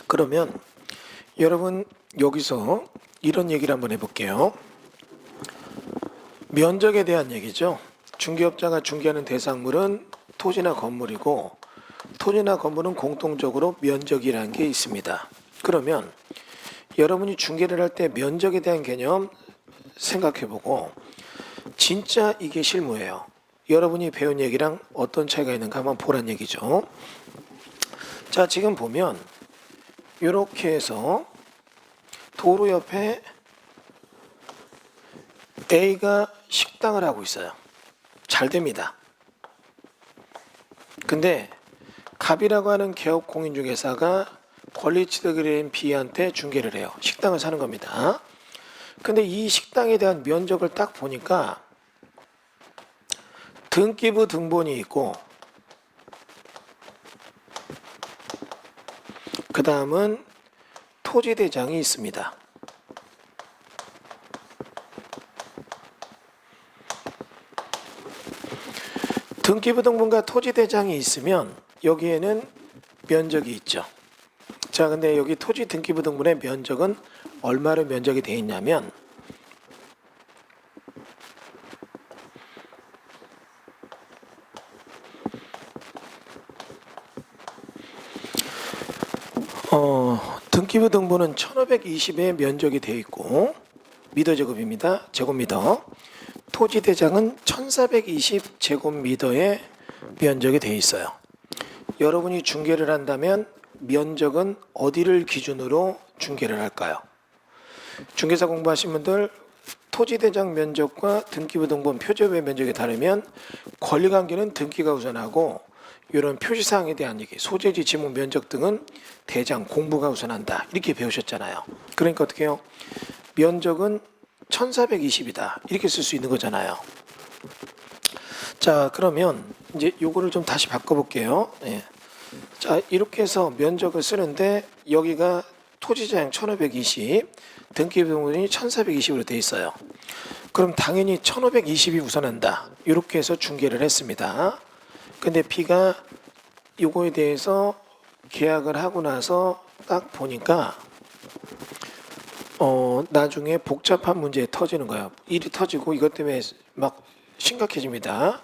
그러면 여러분 여기서 이런 얘기를 한번 해볼게요. 면적에 대한 얘기죠. 중개업자가 중개하는 대상물은 토지나 건물이고 토지나 건물은 공통적으로 면적이라는 게 있습니다. 그러면 여러분이 중개를 할 때 면적에 대한 개념 생각해보고 진짜 이게 실무예요. 여러분이 배운 얘기랑 어떤 차이가 있는가 한번 보란 얘기죠. 자, 지금 보면 이렇게 해서 도로 옆에 A가 식당을 하고 있어요. 잘 됩니다. 근데 갑이라고 하는 개업 공인중개사가 권리취득인 B한테 중개를 해요. 식당을 사는 겁니다. 근데 이 식당에 대한 면적을 딱 보니까 등기부 등본이 있고 그 다음은 토지대장이 있습니다. 등기부 등본과 토지대장이 있으면 여기에는 면적이 있죠. 자, 근데 여기 토지 등기부 등본의 면적은 얼마로 면적이 되어 있냐면 등기부 등본은 1520의 면적이 되어 있고 미터 제곱입니다. 제곱미터. 토지대장은 1420 제곱미터의 면적이 되어 있어요. 여러분이 중개를 한다면 면적은 어디를 기준으로 중개를 할까요? 중개사 공부하신 분들 토지대장 면적과 등기부 등본 표제부의 면적이 다르면 권리관계는 등기가 우선하고 이런 표시사항에 대한 얘기, 소재지, 지목, 면적 등은 대장, 공부가 우선한다. 이렇게 배우셨잖아요. 그러니까 어떻게 해요? 면적은 1420이다. 이렇게 쓸 수 있는 거잖아요. 자, 그러면 이제 요거를 좀 다시 바꿔볼게요. 예. 자, 이렇게 해서 면적을 쓰는데 여기가 토지자양 1520, 등기부 등본이 1420으로 되어 있어요. 그럼 당연히 1520이 우선한다. 이렇게 해서 중개를 했습니다. 근데 B가 요거에 대해서 계약을 하고 나서 딱 보니까 나중에 복잡한 문제 터지는 거예요. 일이 터지고 이것 때문에 막 심각해집니다.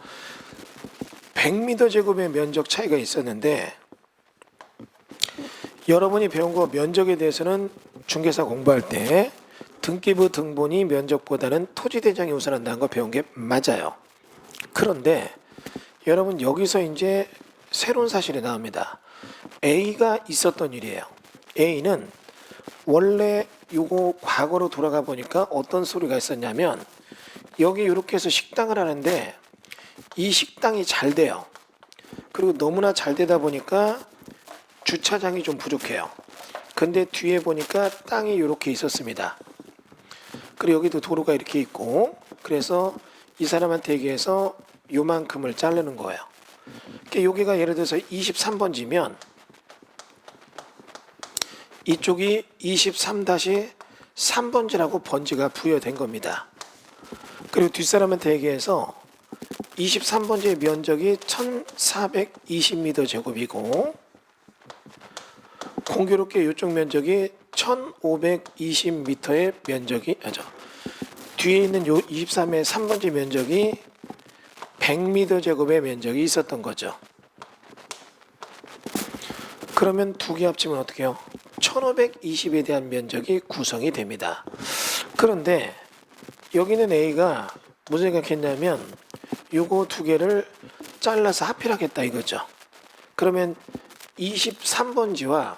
100m 제곱의 면적 차이가 있었는데 여러분이 배운 거 면적에 대해서는 중개사 공부할 때 등기부 등본이 면적보다는 토지대장이 우선한다는 거 배운 게 맞아요. 그런데 여러분 여기서 이제 새로운 사실이 나옵니다. A가 있었던 일이에요. A는 원래 요거 과거로 돌아가 보니까 어떤 소리가 있었냐면 여기 이렇게 해서 식당을 하는데 이 식당이 잘 돼요. 그리고 너무나 잘 되다 보니까 주차장이 좀 부족해요. 근데 뒤에 보니까 땅이 이렇게 있었습니다. 그리고 여기도 도로가 이렇게 있고 그래서 이 사람한테 얘기해서 요만큼을 자르는 거예요. 그러니까 여기가 예를 들어서 23번지면 이쪽이 23-3번지라고 번지가 부여된 겁니다. 그리고 뒷사람한테 얘기해서 23번지의 면적이 1420m 제곱이고 공교롭게 이쪽 면적이 1520m의 면적이 뒤에 있는 요 23의 3번지 면적이 100m 제곱의 면적이 있었던 거죠. 그러면 두 개 합치면 어떻게 해요? 1520에 대한 면적이 구성이 됩니다. 그런데 여기는 A가 무슨 생각했냐면 요거 두 개를 잘라서 합필하겠다 이거죠. 그러면 23번지와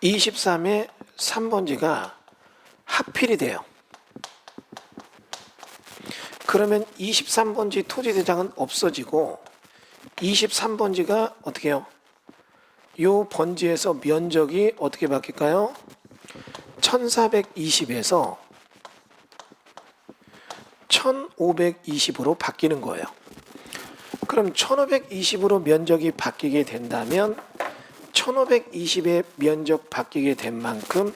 23의 3번지가 합필이 돼요. 그러면 23번지 토지대장은 없어지고 23번지가 어떻게 해요? 요 번지에서 면적이 어떻게 바뀔까요? 1420에서 1520으로 바뀌는 거예요. 그럼 1520으로 면적이 바뀌게 된다면 1520의 면적 바뀌게 된 만큼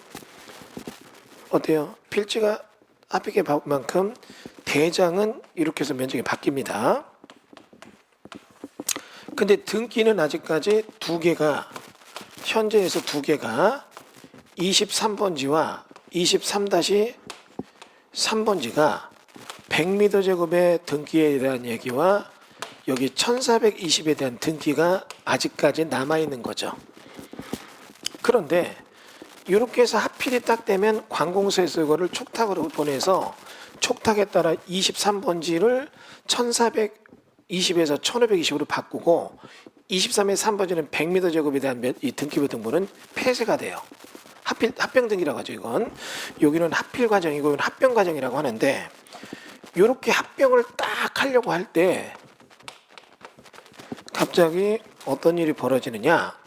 어때요? 필지가 합의게 된 만큼 대장은 이렇게 해서 면적이 바뀝니다. 근데 등기는 아직까지 두 개가 현재에서 두 개가 23번지와 23-3번지가 100m 제곱의 등기에 대한 얘기와 여기 1420에 대한 등기가 아직까지 남아있는 거죠. 그런데 이렇게 해서 하필이 딱 되면 관공서에서 이거를 촉탁으로 보내서 촉탁에 따라 23번지를 1420에서 1520으로 바꾸고 23의 3번지는 100m 제곱에 대한 이 등기부 등본은 폐쇄가 돼요. 합병 등기라고 하죠. 이건 여기는 합필 과정이고 이건 합병 과정이라고 하는데 이렇게 합병을 딱 하려고 할 때 갑자기 어떤 일이 벌어지느냐.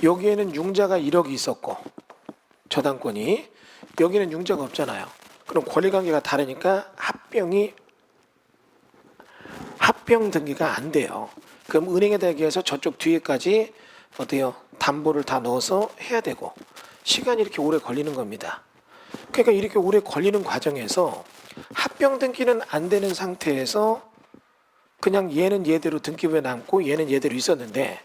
여기에는 융자가 1억이 있었고 저당권이 여기는 융자가 없잖아요. 그럼 권리관계가 다르니까 합병 등기가 안 돼요. 그럼 은행에 대해서 저쪽 뒤에까지 어때요? 담보를 다 넣어서 해야 되고 시간이 이렇게 오래 걸리는 겁니다. 그러니까 이렇게 오래 걸리는 과정에서 합병 등기는 안 되는 상태에서 그냥 얘는 얘대로 등기부에 남고 얘는 얘대로 있었는데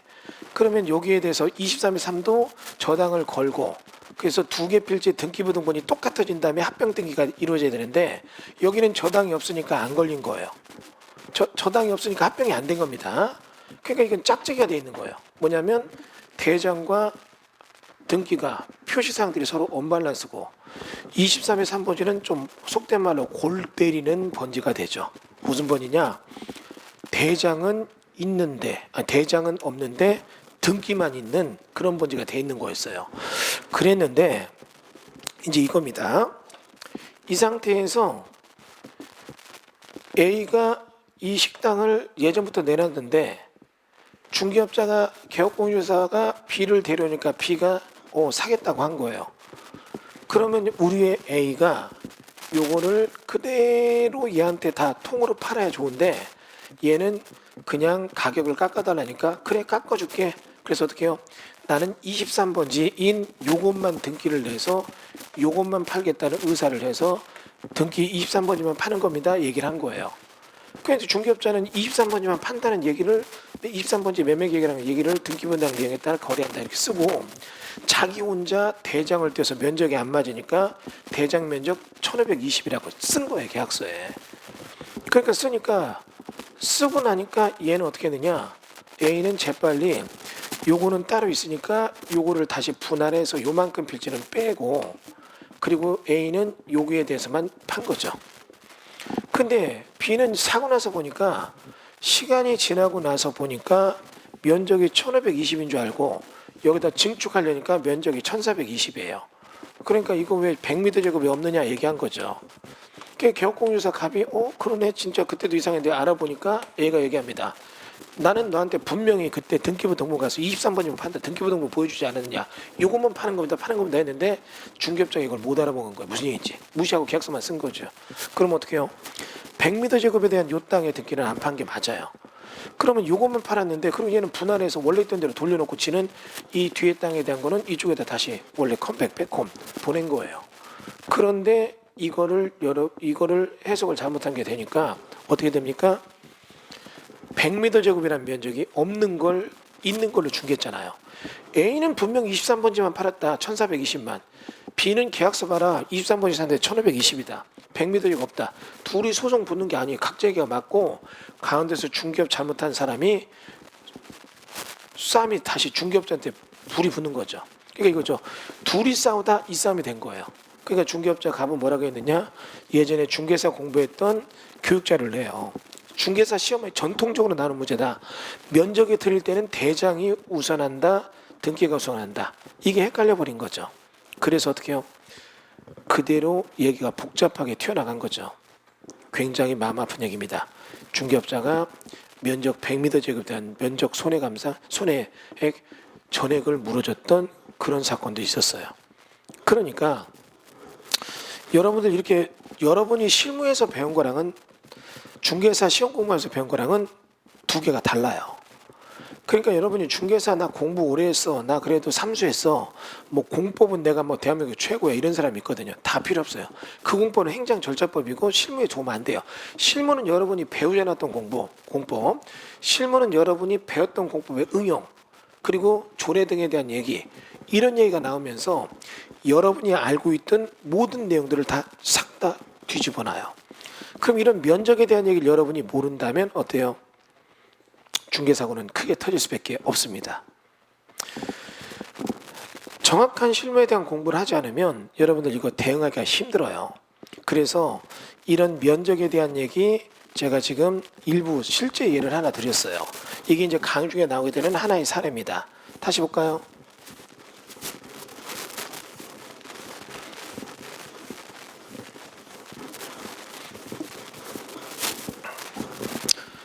그러면 여기에 대해서 23의 3도 저당을 걸고 그래서 두 개 필지 등기부 등본이 똑같아진 다음에 합병 등기가 이루어져야 되는데 여기는 저당이 없으니까 안 걸린 거예요. 저당이 없으니까 합병이 안 된 겁니다. 그러니까 이건 짝짝이가 돼 있는 거예요. 뭐냐면 대장과 등기가 표시사항들이 서로 언밸런스고 23의 3번지는 좀 속된 말로 골 때리는 번지가 되죠. 무슨 번이냐? 대장은 없는데 등기만 있는 그런 번지가 돼 있는 거였어요. 그랬는데 이제 이겁니다. 이 상태에서 A가 이 식당을 예전부터 내놨는데 중개업자가 개업공유사가 B를 데려오니까 B가 사겠다고 한 거예요. 그러면 우리의 A가 요거를 그대로 얘한테 다 통으로 팔아야 좋은데 얘는 그냥 가격을 깎아달라니까 그래 깎아줄게. 그래서 어떻게 해요? 나는 23번지인 요것만 등기를 내서 요것만 팔겠다는 의사를 해서 등기 23번지만 파는 겁니다. 얘기를 한 거예요. 그래서 중개업자는 23번지만 판다는 얘기를 23번지 매매 계획이라는 얘기를 등기부당 내용에 따라 거래한다 이렇게 쓰고 자기 혼자 대장을 떼서 면적이 안 맞으니까 대장 면적 1520이라고 쓴 거예요. 계약서에. 그러니까 쓰고 나니까 얘는 어떻게 되냐. A는 재빨리 요거는 따로 있으니까 요거를 다시 분할해서 요만큼 필지는 빼고 그리고 A는 요거에 대해서만 판 거죠. 근데 B는 사고 나서 보니까 시간이 지나고 나서 보니까 면적이 1520인 줄 알고 여기다 증축하려니까 면적이 1420이에요. 그러니까 이거 왜 100m 제곱이 없느냐 얘기한 거죠. 개업공유사 갑이 그러네 진짜 그때도 이상했는데 알아보니까 A가 얘기합니다. 나는 너한테 분명히 그때 등기부 등본 가서 23번이면 판다. 등기부 등본 보여주지 않았느냐. 요것만 파는 겁니다 했는데 중개업자가 이걸 못 알아먹은 거예요. 무슨 얘기인지. 무시하고 계약서만 쓴 거죠. 그럼 어떻게 해요? 100m 제곱에 대한 요 땅의 등기는 안 판 게 맞아요. 그러면 요것만 팔았는데 그럼 얘는 분할해서 원래 있던 대로 돌려놓고 지는 이 뒤에 땅에 대한 거는 이쪽에다 다시 원래 컴백 백홈 보낸 거예요. 그런데 이거를 해석을 잘못한 게 되니까 어떻게 됩니까? 100m 제곱이라는 면적이 없는 걸 있는 걸로 중개했잖아요. A는 분명 23번지만 팔았다. 1420만. B는 계약서 봐라. 23번지 샀는데 1520이다. 100m 제곱 없다. 둘이 소송 붙는 게 아니에요. 각자 얘기가 맞고 가운데서 중개업 잘못한 사람이 싸움이 다시 중개업자한테 불이 붙는 거죠. 그러니까 이거죠. 둘이 싸우다 이 싸움이 된 거예요. 그러니까 중개업자 갑은 뭐라고 했느냐. 예전에 중개사 공부했던 교육자를 내요. 중개사 시험에 전통적으로 나오는 문제다. 면적이 틀릴 때는 대장이 우선한다. 등기가 우선한다. 이게 헷갈려 버린 거죠. 그래서 어떻게 해요? 그대로 얘기가 복잡하게 튀어나간 거죠. 굉장히 마음 아픈 얘기입니다. 중개업자가 면적 100m 제곱에 대한 면적 손해액 전액을 물어줬던 그런 사건도 있었어요. 그러니까 여러분들 이렇게 여러분이 실무에서 배운 거랑은 중개사 시험 공부하면서 배운 거랑은 두 개가 달라요. 그러니까 여러분이 중개사 나 공부 오래 했어. 나 그래도 삼수했어. 뭐 공법은 내가 뭐 대한민국 최고야. 이런 사람이 있거든요. 다 필요 없어요. 그 공법은 행정 절차법이고 실무에 도움 안 돼요. 실무는 여러분이 배우지 않았던 공법. 실무는 여러분이 배웠던 공법의 응용. 그리고 조례 등에 대한 얘기. 이런 얘기가 나오면서 여러분이 알고 있던 모든 내용들을 다 싹 다 뒤집어 놔요. 그럼 이런 면적에 대한 얘기를 여러분이 모른다면 어때요? 중개사고는 크게 터질 수밖에 없습니다. 정확한 실무에 대한 공부를 하지 않으면 여러분들 이거 대응하기가 힘들어요. 그래서 이런 면적에 대한 얘기 제가 지금 일부 실제 예를 하나 드렸어요. 이게 이제 강의 중에 나오게 되는 하나의 사례입니다. 다시 볼까요?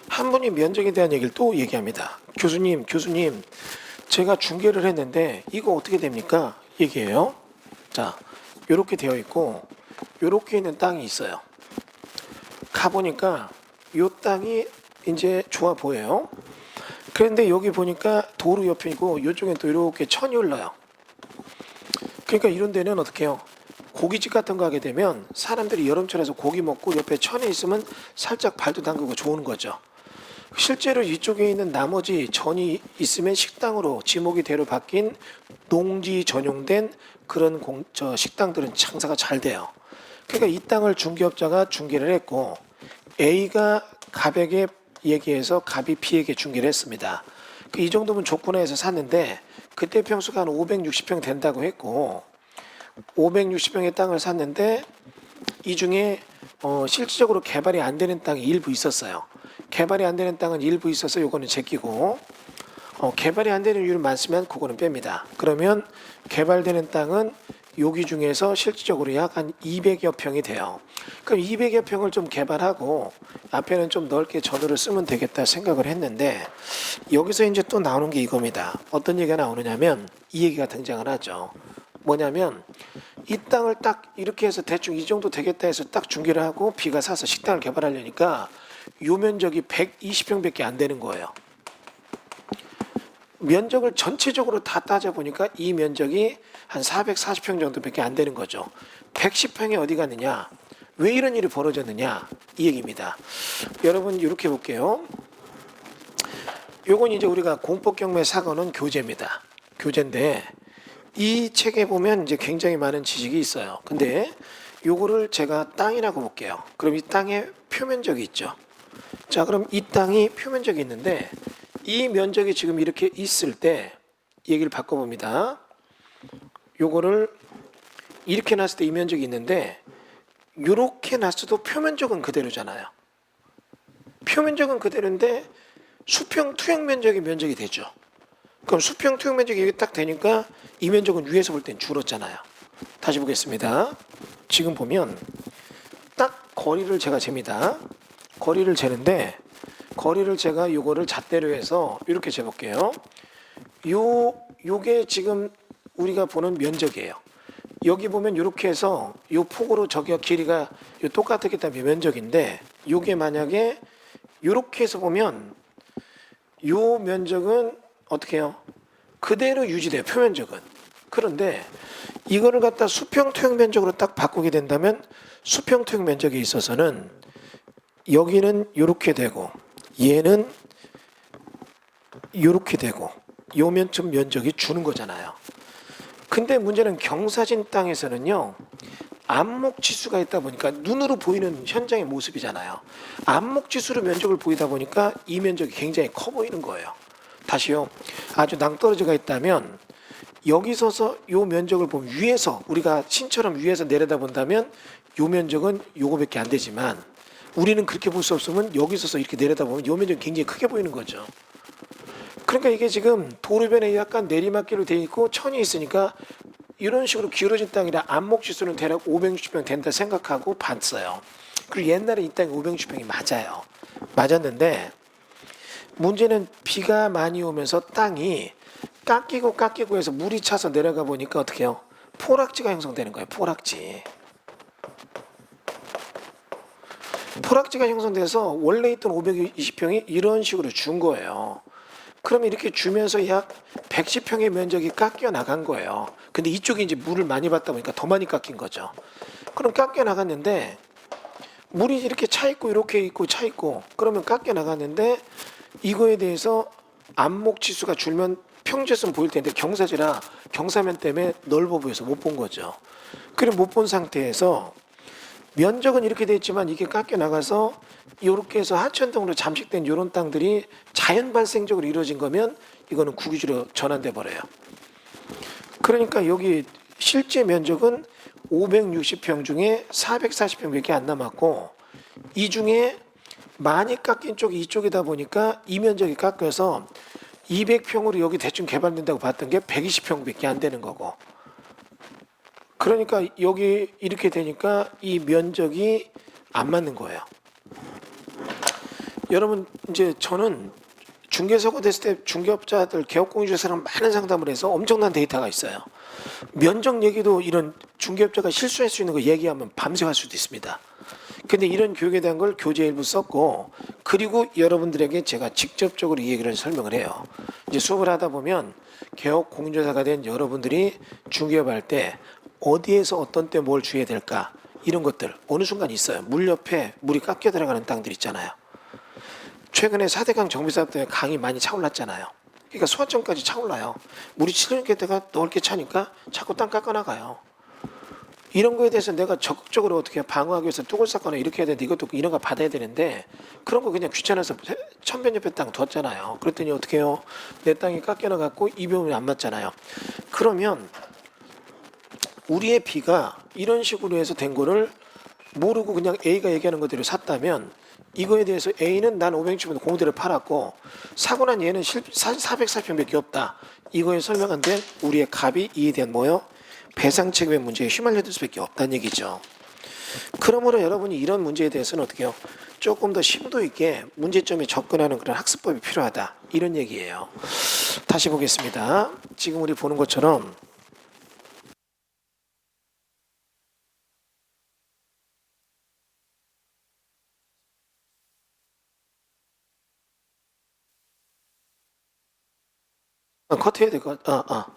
한 분이 면적에 대한 얘기를 또 얘기합니다. 교수님, 제가 중개를 했는데 이거 어떻게 됩니까? 얘기해요. 자, 요렇게 되어 있고 요렇게 있는 땅이 있어요. 가보니까 요 땅이 이제 좋아 보여요. 그런데 여기 보니까 도로 옆이고 요쪽엔 또 이렇게 천이 흘러요. 그러니까 이런 데는 어떻게 해요? 고깃집 같은 거 하게 되면 사람들이 여름철에서 고기 먹고 옆에 천에 있으면 살짝 발도 담그고 좋은 거죠. 실제로 이쪽에 있는 나머지 전이 있으면 식당으로 지목이 대로 바뀐 농지 전용된 그런 식당들은 장사가 잘 돼요. 그러니까 이 땅을 중개업자가 중개를 했고 A가 갑에게 얘기해서 갑이 B에게 중개를 했습니다. 이 정도면 조건에 해서 샀는데 그때 평수가 한 560평 된다고 했고 560평의 땅을 샀는데 이 중에 실질적으로 개발이 안 되는 땅이 일부 있었어요. 개발이 안 되는 땅은 일부 있어서 요거는 제끼고 개발이 안 되는 이유는 많으면 그거는 뺍니다. 그러면 개발되는 땅은 여기 중에서 실질적으로 약 한 200여 평이 돼요. 그럼 200여 평을 좀 개발하고 앞에는 좀 넓게 전후를 쓰면 되겠다 생각을 했는데 여기서 이제 또 나오는 게 이겁니다. 어떤 얘기가 나오느냐면 이 얘기가 등장을 하죠. 뭐냐면 이 땅을 딱 이렇게 해서 대충 이 정도 되겠다 해서 딱 중개를 하고 B가 사서 식당을 개발하려니까 요 면적이 120평밖에 안 되는 거예요. 면적을 전체적으로 다 따져보니까 이 면적이 한 440평 정도밖에 안 되는 거죠. 110평이 어디 갔느냐? 왜 이런 일이 벌어졌느냐? 이 얘기입니다. 여러분 이렇게 볼게요. 요건 이제 우리가 공법경매 사건은 교재입니다. 교재인데 이 책에 보면 이제 굉장히 많은 지식이 있어요. 근데 요거를 제가 땅이라고 볼게요. 그럼 이 땅에 표면적이 있죠. 자, 그럼 이 땅이 표면적이 있는데 이 면적이 지금 이렇게 있을 때 얘기를 바꿔봅니다. 요거를 이렇게 놨을 때 이 면적이 있는데 요렇게 놨어도 표면적은 그대로잖아요. 표면적은 그대로인데 수평 투영 면적이 되죠. 그럼 수평 투영 면적이 여기 딱 되니까 이 면적은 위에서 볼 땐 줄었잖아요. 다시 보겠습니다. 지금 보면 딱 거리를 제가 잽니다. 거리를 재는데 거리를 제가 요거를 잣대로 해서 이렇게 재볼게요. 요게 지금 우리가 보는 면적이에요. 여기 보면 이렇게 해서 요 폭으로 저기가 길이가 요 똑같았기 때문에 면적인데 요게 만약에 요렇게 해서 보면 요 면적은 어떻게 해요? 그대로 유지돼요. 표면적은. 그런데 이거를 갖다 수평 투영 면적으로 딱 바꾸게 된다면 수평 투영 면적에 있어서는 여기는 요렇게 되고 얘는 요렇게 되고 요 면적이 주는 거잖아요. 근데 문제는 경사진 땅에서는요 안목지수가 있다 보니까 눈으로 보이는 현장의 모습이잖아요. 안목지수로 면적을 보이다 보니까 이 면적이 굉장히 커 보이는 거예요. 다시요. 아주 낭떠러지가 있다면 여기 서서 요 면적을 보면 위에서 우리가 신처럼 위에서 내려다 본다면 요 면적은 요거밖에 안 되지만 우리는 그렇게 볼 수 없으면 여기 서서 이렇게 내려다 보면 요 면적이 굉장히 크게 보이는 거죠. 그러니까 이게 지금 도로변에 약간 내리막길로 돼 있고 천이 있으니까 이런 식으로 기울어진 땅이라 안목지수는 대략 560평 된다 생각하고 봤어요. 그리고 옛날에 이 땅이 560평이 맞아요. 맞았는데 문제는 비가 많이 오면서 땅이 깎이고 해서 물이 차서 내려가 보니까 어떻게 해요? 포락지가 형성되는 거예요. 포락지가 형성돼서 원래 있던 520평이 이런 식으로 준 거예요. 그러면 이렇게 주면서 약 110평의 면적이 깎여 나간 거예요. 근데 이쪽이 이제 물을 많이 받다 보니까 더 많이 깎인 거죠. 그럼 깎여 나갔는데 물이 이렇게 차 있고 이렇게 있고 차 있고 그러면 깎여 나갔는데 이거에 대해서 안목 지수가 줄면 평지에서는 보일 텐데 경사지라 경사면 때문에 넓어 보여서 못 본 거죠. 그리고 못 본 상태에서 면적은 이렇게 돼 있지만 이게 깎여 나가서 이렇게 해서 하천등으로 잠식된 이런 땅들이 자연 발생적으로 이루어진 거면 이거는 국유지로 전환돼 버려요. 그러니까 여기 실제 면적은 560평 중에 440평밖에 안 남았고 이 중에 많이 깎인 쪽이 이쪽이다 보니까 이 면적이 깎여서 200평으로 여기 대충 개발된다고 봤던 게 120평밖에 안 되는 거고 그러니까 여기 이렇게 되니까 이 면적이 안 맞는 거예요. 여러분 이제 저는 중개사고 됐을 때 중개업자들 개업공유주에서는 많은 상담을 해서 엄청난 데이터가 있어요. 면적 얘기도 이런 중개업자가 실수할 수 있는 거 얘기하면 밤새 할 수도 있습니다. 근데 이런 교육에 대한 걸 교재 일부 썼고 그리고 여러분들에게 제가 직접적으로 이 얘기를 설명을 해요. 이제 수업을 하다 보면 개업공유자가 된 여러분들이 중개업할 때 어디에서 어떤 때 뭘 주의해야 될까 이런 것들 어느 순간 있어요. 물 옆에 물이 깎여 들어가는 땅들 있잖아요. 최근에 4대강 정비사업 때문에 강이 많이 차올랐잖아요. 그러니까 소화점까지 차올라요. 물이 7년대가 넓게 차니까 자꾸 땅 깎아나가요. 이런 거에 대해서 내가 적극적으로 어떻게 방어하기 위해서 뚝을 쌌거나 이렇게 해야 되는데 이것도 이런 거 받아야 되는데 그런 거 그냥 귀찮아서 천변 옆에 땅 뒀잖아요. 그랬더니 어떻게 해요? 내 땅이 깎여나갔고 이 비용이 안 맞잖아요. 그러면 우리의 B가 이런 식으로 해서 된 거를 모르고 그냥 A가 얘기하는 것대로 샀다면 이거에 대해서 A는 난 560평 공대를 팔았고 사고 난 얘는 440평밖에 없다. 이거에 설명 안 된 우리의 갑이 이에 대한 뭐요? 배상 책임의 문제에 휘말려들 수밖에 없다는 얘기죠. 그러므로 여러분이 이런 문제에 대해서는 어떻게 해요? 조금 더 심도 있게 문제점에 접근하는 그런 학습법이 필요하다. 이런 얘기예요. 다시 보겠습니다. 지금 우리 보는 것처럼 커트해야 될 것 같아.